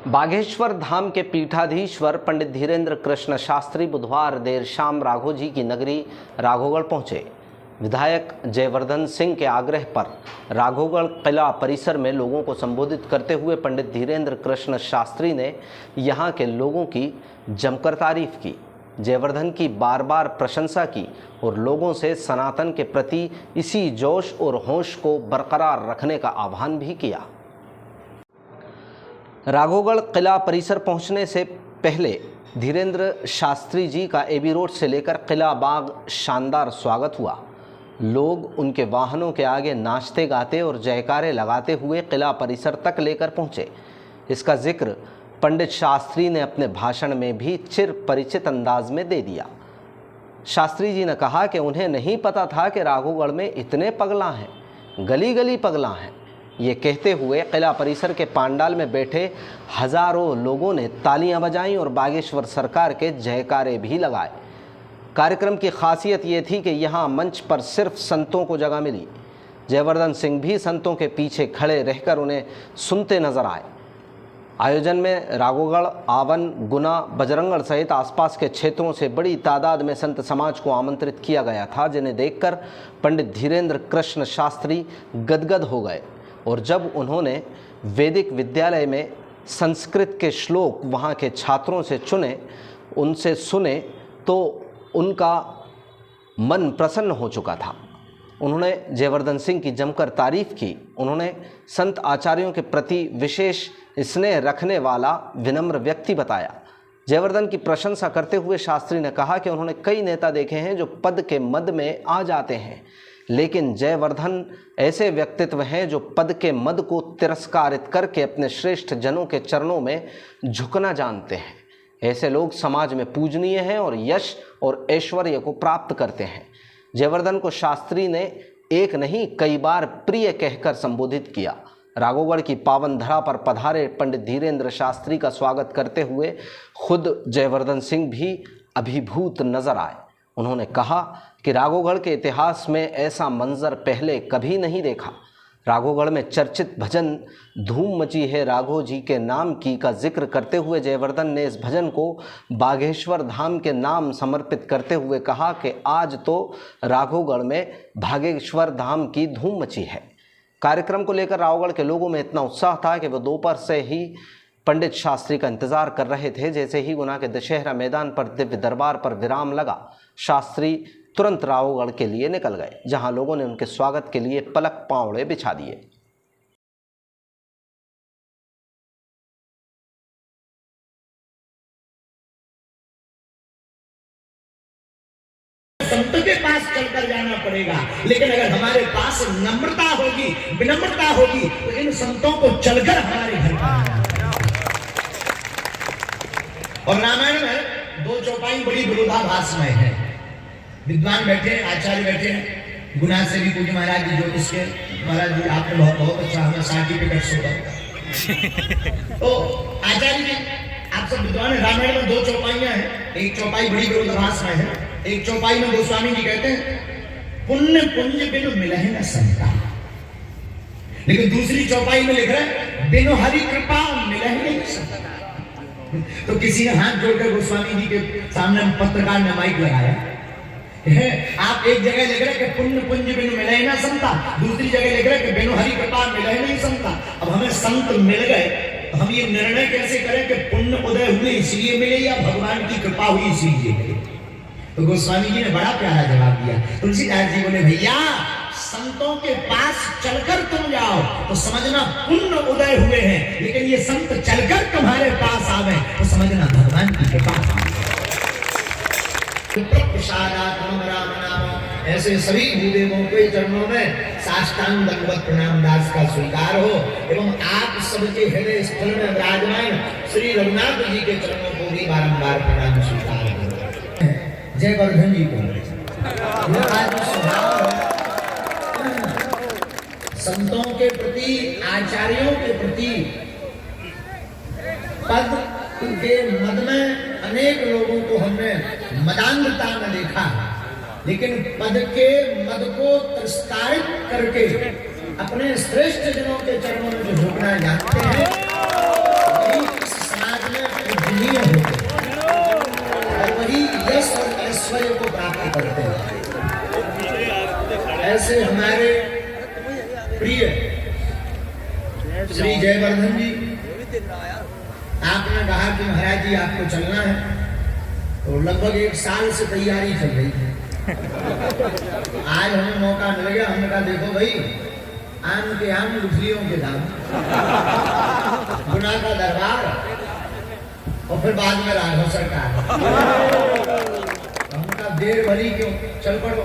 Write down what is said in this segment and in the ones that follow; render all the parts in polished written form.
बागेश्वर धाम के पीठाधीश्वर पंडित धीरेन्द्र कृष्ण शास्त्री बुधवार देर शाम राघोजी की नगरी राघोगढ़ पहुंचे। विधायक जयवर्धन सिंह के आग्रह पर राघोगढ़ किला परिसर में लोगों को संबोधित करते हुए पंडित धीरेन्द्र कृष्ण शास्त्री ने यहां के लोगों की जमकर तारीफ की, जयवर्धन की बार बार प्रशंसा की और लोगों से सनातन के प्रति इसी जोश और होश को बरकरार रखने का आह्वान भी किया। राघोगढ़ किला परिसर पहुंचने से पहले धीरेन्द्र शास्त्री जी का एबी रोड से लेकर किला बाग शानदार स्वागत हुआ। लोग उनके वाहनों के आगे नाचते गाते और जयकारे लगाते हुए किला परिसर तक लेकर पहुंचे। इसका जिक्र पंडित शास्त्री ने अपने भाषण में भी चिर परिचित अंदाज में दे दिया। शास्त्री जी ने कहा कि उन्हें नहीं पता था कि राघोगढ़ में इतने पगला हैं, गली गली पगला हैं। ये कहते हुए किला परिसर के पांडाल में बैठे हजारों लोगों ने तालियां बजाईं और बागेश्वर सरकार के जयकारे भी लगाए। कार्यक्रम की खासियत ये थी कि यहाँ मंच पर सिर्फ संतों को जगह मिली। जयवर्धन सिंह भी संतों के पीछे खड़े रहकर उन्हें सुनते नजर आए। आयोजन में राघोगढ़, आवन, गुना, बजरंगगढ़ सहित आसपास के क्षेत्रों से बड़ी तादाद में संत समाज को आमंत्रित किया गया था, जिन्हें देखकर पंडित धीरेन्द्र कृष्ण शास्त्री गदगद हो गए। और जब उन्होंने वैदिक विद्यालय में संस्कृत के श्लोक वहाँ के छात्रों से उनसे सुने तो उनका मन प्रसन्न हो चुका था। उन्होंने जयवर्धन सिंह की जमकर तारीफ की। उन्होंने संत आचार्यों के प्रति विशेष स्नेह रखने वाला विनम्र व्यक्ति बताया। जयवर्धन की प्रशंसा करते हुए शास्त्री ने कहा कि उन्होंने कई नेता देखे हैं जो पद के मद में आ जाते हैं, लेकिन जयवर्धन ऐसे व्यक्तित्व हैं जो पद के मद को तिरस्कारित करके अपने श्रेष्ठ जनों के चरणों में झुकना जानते हैं। ऐसे लोग समाज में पूजनीय हैं और यश और ऐश्वर्य को प्राप्त करते हैं। जयवर्धन को शास्त्री ने एक नहीं कई बार प्रिय कहकर संबोधित किया। राघोगढ़ की पावन धरा पर पधारे पंडित धीरेन्द्र शास्त्री का स्वागत करते हुए खुद जयवर्धन सिंह भी अभिभूत नजर आए। उन्होंने कहा कि राघोगढ़ के इतिहास में ऐसा मंजर पहले कभी नहीं देखा। राघोगढ़ में चर्चित भजन धूम मची है राघो जी के नाम की का जिक्र करते हुए जयवर्धन ने इस भजन को बागेश्वर धाम के नाम समर्पित करते हुए कहा कि आज तो राघोगढ़ में बागेश्वर धाम की धूम मची है। कार्यक्रम को लेकर राघोगढ़ के लोगों में इतना उत्साह था कि वो दोपहर से ही पंडित शास्त्री का इंतजार कर रहे थे। जैसे ही गुना के दशहरा मैदान पर दिव्य दरबार पर विराम लगा, शास्त्री तुरंत राघोगढ़ के लिए निकल गए, जहां लोगों ने उनके स्वागत के लिए पलक पावड़े बिछा दिए। संत के पास चलकर जाना पड़ेगा, लेकिन अगर हमारे पास नम्रता होगी, विनम्रता होगी, तो इन संतों को चलकर हमारे घर पर आना। और रामायण में दो चौपाई बड़ी विरोधाभासमय है। विद्वान बैठे, आचार्य बैठे, गुना से भी पूज्य महाराज जी ज्योतिष के महाराज जी, आपने बहुत अच्छा हमें सर्टिफिकेट सोचा। तो आचार्य जी, आप सब विद्वान, रामायण में दो चौपाइयां हैं। एक चौपाई बड़ी विरोधाभासमय है। एक चौपाई में गोस्वामी जी कहते हैं पुण्य पुंज बिनु मिलहि न संता, लेकिन दूसरी चौपाई में लिख रहे बिनु हरि कृपा मिलहि नहीं संता। तो किसी ने हाथ जोड़कर गोस्वामी जी के सामने पत्रकार ने माइक लगाया, आप एक जगह लिख रहे कि पुण्य पुंज बिनु मिले ना संता, दूसरी जगह लिख रहे कि बिनु हरि कृपा मिले नहीं संता। अब हमें संत मिल गए तो हम ये निर्णय कैसे करें कि पुण्य उदय हुए इसलिए मिले या भगवान की कृपा हुई इसलिए मिले? तो गोस्वामी जी ने बड़ा प्यारा जवाब दिया। तुलसीदास जी बोले भैया, संतों के पास चलकर तुम जाओ तो समझना पुण्य उदय हुए हैं, लेकिन ये संत चलकर तुम्हारे पास आवे तो समझना भगवान की कृपा। राम नाम ऐसे सभी भूदेवों के चरणों में साष्टांग दंडवत प्रणाम दास का स्वीकार हो एवं आप सबके हृदय स्थल में विराजमान श्री रघुनाथ जी के चरणों को भी बारंबार प्रणाम स्वीकार हो। जयवर्धन जी को संतों के प्रति, आचार्यों के प्रति पद के मद में अनेक लोगों को हमने मदान्धता में देखा, लेकिन पद के मद को तिरस्कारित करके अपने श्रेष्ठ जनों के चरणों में जो झुकना जानते हैं, यही ऐसे हमारे प्रिय श्री जयवर्धन जी, आपने कहा कि महाराज जी आपको चलना है, तो लगभग 1 साल से तैयारी चल रही है। आज हमें मौका मिल गया, हमने कहा देखो भाई, आम के आम गुठलियों के दाम, गुना का दरबार और फिर बाद में राघव सरकार। हमने कहा देर भरी क्यों, चल पड़ो।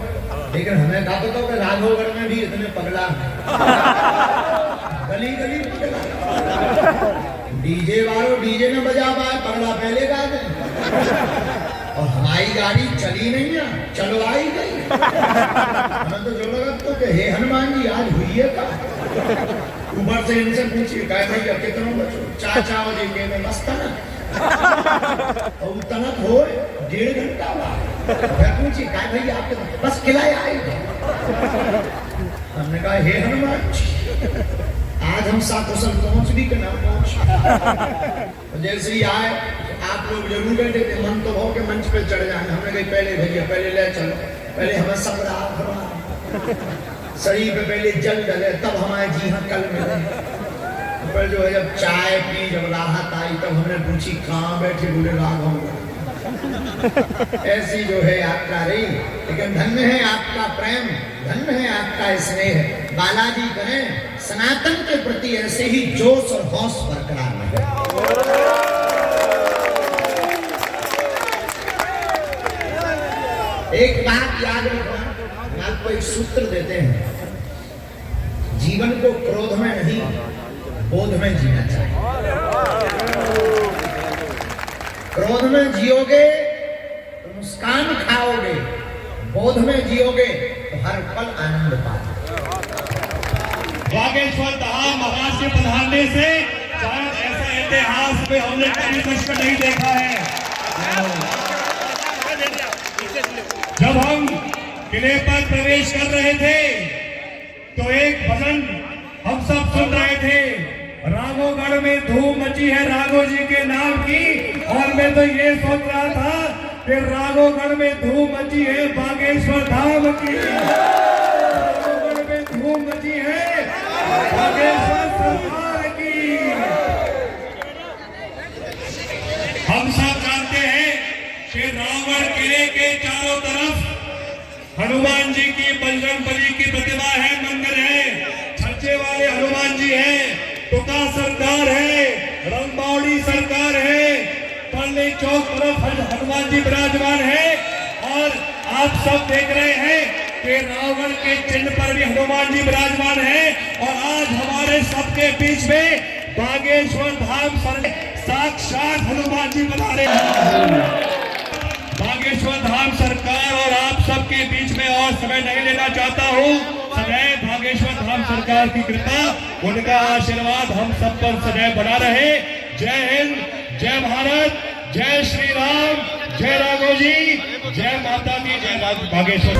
लेकिन हमें कहा तो कि राघवगढ़ में भी इतने पगला गली गली पगला, डीजे वालों डीजे में बजा पाए, पगला पहले गा दे, और हमारी गाड़ी चली नहीं है, चलवाई गई। हमें तो जो लगा तो कि हे हनुमान जी आज हुई है का। ऊपर से इनसे पूछिए कहे भाई अब कितनों बचो, 4 बजे के में मस्त ना और तनक हो 1.5 घंटा हुआ। पूछिए कहे भाई आपके बस खिलाए आए। हमने कहा हे हनुमान जी आज हम साकुशल पहुंच भी के नाम पहुंच। जैसे ही आए आप लोग जरूर बैठे थे, मन तो हो के मंच पे चढ़ जाए। हमने कहा पहले भैया पहले ले चलो, पहले हमें सब शरीर पे पहले जल डले तब हमारे जी हाँ कल मिले। पर जो है जब चाय पी, जब राहत आई, तब हमने पूछी कहाँ बैठे, बोले राघव। ऐसी जो है यात्रा रही, लेकिन धन्य है आपका प्रेम, धन्य है आपका स्नेह। बालाजी करें सनातन के प्रति ऐसे ही जोश और हौस बरकरार रहे। एक बात याद रखना, हम आपको एक सूत्र देते हैं, जीवन को क्रोध में नहीं बोध में जीना चाहिए। क्रोध में जियोगे तो मुस्कान खाओगे, बोध में जियोगे तो हर पल आनंद पाओगे। बागेश्वर धाम महाराज के पधारने से शायद ऐसा इतिहास में हमने कभी दृश्य नहीं देखा है। जब हम किले पर प्रवेश कर रहे थे तो एक भजन हम सब सुन रहे थे, राघवगढ़ में धूम मची है राघव जी के नाम की। और मैं तो ये सोच रहा था कि राघवगढ़ में धूम मची है बागेश्वर धाम की, राघवगढ़ में धूम मची है बागेश्वर सरकार की। हम सब जानते हैं कि रावण किले के चारों तरफ हनुमान जी की, बजरंगबली की प्रतिमा है, मंदिर है, छज्जे वाले हनुमान जी हैं, टुका सरकार है, रंगबावड़ी सरकार है, पल्ले चौक तरफ हनुमान जी विराजमान है। और आप सब देख रहे हैं कि रावण के चिन्ह पर भी हनुमान जी विराजमान है। और आज हमारे सबके बीच में बागेश्वर धाम साक्षात हनुमान जी बना रहे हैं। बागेश्वर धाम सरकार और आप सबके बीच में और समय नहीं लेना चाहता हूँ। सदैव बागेश्वर धाम सरकार की कृपा, उनका आशीर्वाद हम सब पर सदैव बना रहे। जय हिंद, जय भारत, जय श्री राम, जय राघव जी, जय माता दी, जय बागेश्वर।